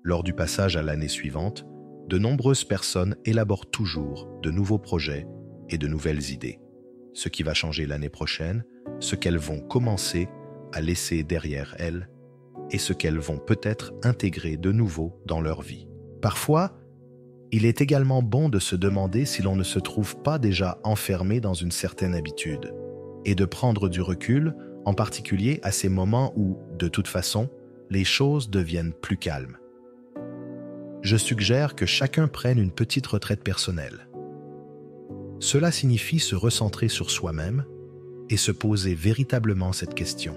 Lors du passage à l'année suivante, de nombreuses personnes élaborent toujours de nouveaux projets et de nouvelles idées. Ce qui va changer l'année prochaine, ce qu'elles vont commencer à laisser derrière elles et ce qu'elles vont peut-être intégrer de nouveau dans leur vie. Parfois, il est également bon de se demander si l'on ne se trouve pas déjà enfermé dans une certaine habitude et de prendre du recul, en particulier à ces moments où, de toute façon, les choses deviennent plus calmes. Je suggère que chacun prenne une petite retraite personnelle. Cela signifie se recentrer sur soi-même et se poser véritablement cette question.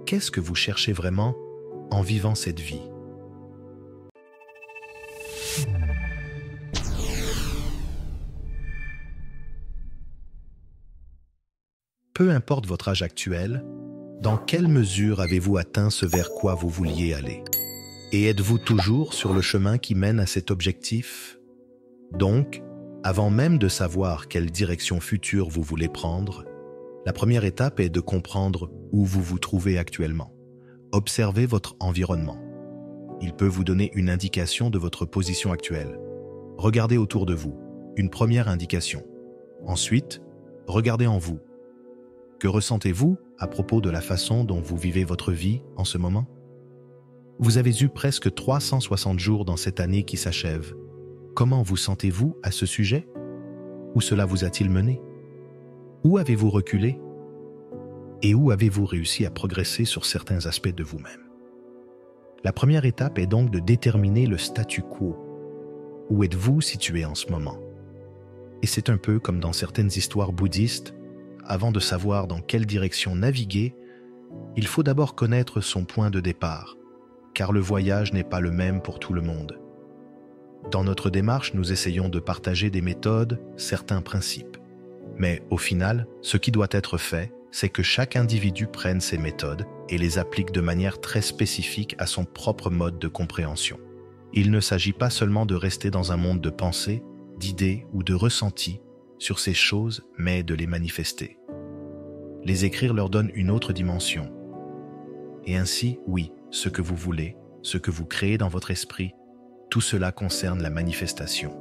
Qu'est-ce que vous cherchez vraiment en vivant cette vie ? Peu importe votre âge actuel, dans quelle mesure avez-vous atteint ce vers quoi vous vouliez aller ? Et êtes-vous toujours sur le chemin qui mène à cet objectif ? Donc, avant même de savoir quelle direction future vous voulez prendre, la première étape est de comprendre où vous vous trouvez actuellement. Observez votre environnement. Il peut vous donner une indication de votre position actuelle. Regardez autour de vous, une première indication. Ensuite, regardez en vous. Que ressentez-vous à propos de la façon dont vous vivez votre vie en ce moment ? Vous avez eu presque 360 jours dans cette année qui s'achève. Comment vous sentez-vous à ce sujet ? Où cela vous a-t-il mené ? Où avez-vous reculé ? Et où avez-vous réussi à progresser sur certains aspects de vous-même ? La première étape est donc de déterminer le statu quo. Où êtes-vous situé en ce moment ? Et c'est un peu comme dans certaines histoires bouddhistes, avant de savoir dans quelle direction naviguer, il faut d'abord connaître son point de départ, car le voyage n'est pas le même pour tout le monde. Dans notre démarche, nous essayons de partager des méthodes, certains principes. Mais au final, ce qui doit être fait, c'est que chaque individu prenne ces méthodes et les applique de manière très spécifique à son propre mode de compréhension. Il ne s'agit pas seulement de rester dans un monde de pensées, d'idées ou de ressentis sur ces choses, mais de les manifester. Les écrire leur donne une autre dimension. Et ainsi, oui, ce que vous voulez, ce que vous créez dans votre esprit, tout cela concerne la manifestation.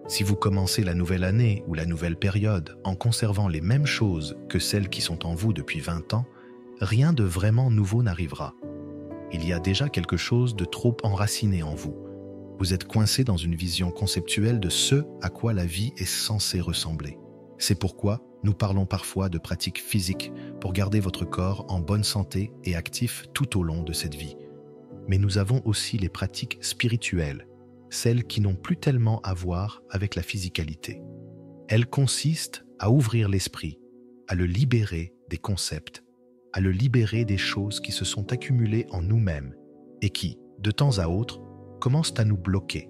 Si vous commencez la nouvelle année ou la nouvelle période en conservant les mêmes choses que celles qui sont en vous depuis 20 ans, rien de vraiment nouveau n'arrivera. Il y a déjà quelque chose de trop enraciné en vous. Vous êtes coincé dans une vision conceptuelle de ce à quoi la vie est censée ressembler. C'est pourquoi nous parlons parfois de pratiques physiques pour garder votre corps en bonne santé et actif tout au long de cette vie. Mais nous avons aussi les pratiques spirituelles, celles qui n'ont plus tellement à voir avec la physicalité. Elles consistent à ouvrir l'esprit, à le libérer des concepts, à le libérer des choses qui se sont accumulées en nous-mêmes et qui, de temps à autre, commencent à nous bloquer.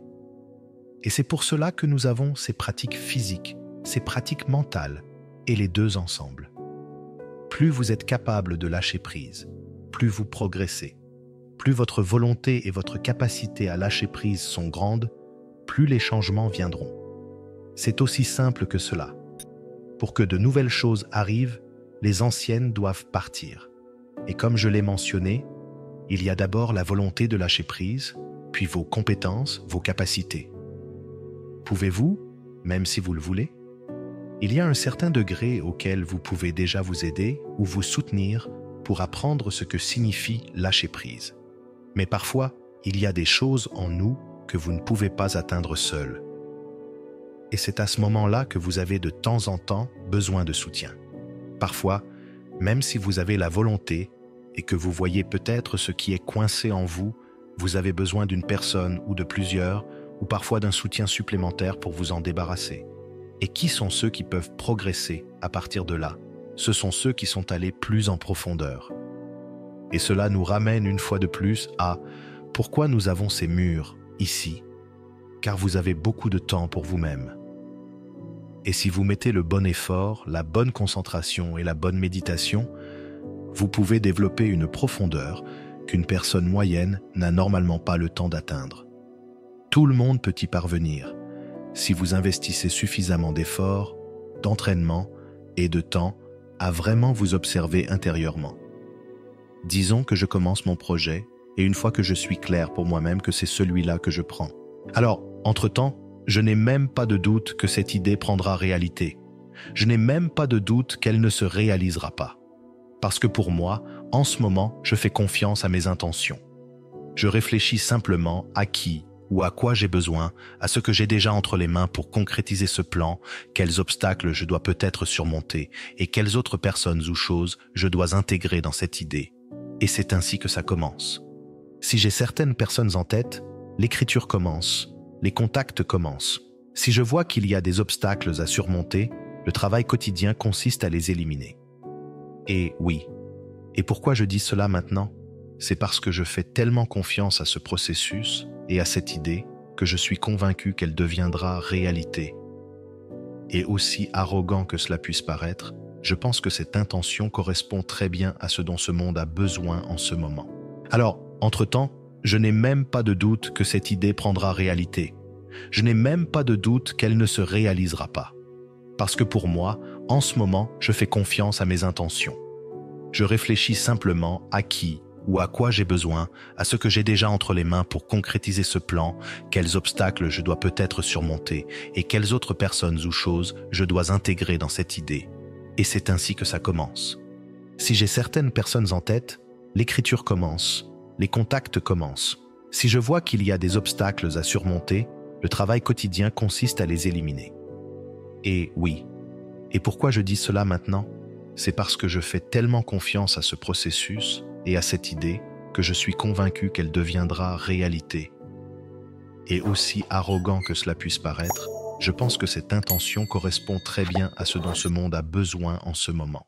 Et c'est pour cela que nous avons ces pratiques physiques, ces pratiques mentales, et les deux ensemble. Plus vous êtes capable de lâcher prise, plus vous progressez. Plus votre volonté et votre capacité à lâcher prise sont grandes, plus les changements viendront. C'est aussi simple que cela. Pour que de nouvelles choses arrivent, les anciennes doivent partir. Et comme je l'ai mentionné, il y a d'abord la volonté de lâcher prise, puis vos compétences, vos capacités. Pouvez-vous, même si vous le voulez? Il y a un certain degré auquel vous pouvez déjà vous aider ou vous soutenir pour apprendre ce que signifie lâcher prise. Mais parfois, il y a des choses en nous que vous ne pouvez pas atteindre seul. Et c'est à ce moment-là que vous avez de temps en temps besoin de soutien. Parfois, même si vous avez la volonté et que vous voyez peut-être ce qui est coincé en vous, vous avez besoin d'une personne ou de plusieurs, ou parfois d'un soutien supplémentaire pour vous en débarrasser. Et qui sont ceux qui peuvent progresser à partir de là? Ce sont ceux qui sont allés plus en profondeur. Et cela nous ramène une fois de plus à pourquoi nous avons ces murs ici, car vous avez beaucoup de temps pour vous-même. Et si vous mettez le bon effort, la bonne concentration et la bonne méditation, vous pouvez développer une profondeur qu'une personne moyenne n'a normalement pas le temps d'atteindre. Tout le monde peut y parvenir, si vous investissez suffisamment d'efforts, d'entraînement et de temps à vraiment vous observer intérieurement. Disons que je commence mon projet et une fois que je suis clair pour moi-même que c'est celui-là que je prends. Alors, entre-temps, je n'ai même pas de doute que cette idée prendra réalité. Je n'ai même pas de doute qu'elle ne se réalisera pas. Parce que pour moi, en ce moment, je fais confiance à mes intentions. Je réfléchis simplement à qui ou à quoi j'ai besoin, à ce que j'ai déjà entre les mains pour concrétiser ce plan, quels obstacles je dois peut-être surmonter et quelles autres personnes ou choses je dois intégrer dans cette idée. Et c'est ainsi que ça commence. Si j'ai certaines personnes en tête, l'écriture commence, les contacts commencent. Si je vois qu'il y a des obstacles à surmonter, le travail quotidien consiste à les éliminer. Et oui. Et pourquoi je dis cela maintenant? C'est parce que je fais tellement confiance à ce processus et à cette idée que je suis convaincu qu'elle deviendra réalité. Et aussi arrogant que cela puisse paraître, je pense que cette intention correspond très bien à ce dont ce monde a besoin en ce moment. Alors, entre-temps, je n'ai même pas de doute que cette idée prendra réalité. Je n'ai même pas de doute qu'elle ne se réalisera pas. Parce que pour moi, en ce moment, je fais confiance à mes intentions. Je réfléchis simplement à qui ou à quoi j'ai besoin, à ce que j'ai déjà entre les mains pour concrétiser ce plan, quels obstacles je dois peut-être surmonter et quelles autres personnes ou choses je dois intégrer dans cette idée. Et c'est ainsi que ça commence. Si j'ai certaines personnes en tête, l'écriture commence, les contacts commencent. Si je vois qu'il y a des obstacles à surmonter, le travail quotidien consiste à les éliminer. Et oui. Et pourquoi je dis cela maintenant? C'est parce que je fais tellement confiance à ce processus et à cette idée que je suis convaincu qu'elle deviendra réalité. Et aussi arrogant que cela puisse paraître, je pense que cette intention correspond très bien à ce dont ce monde a besoin en ce moment.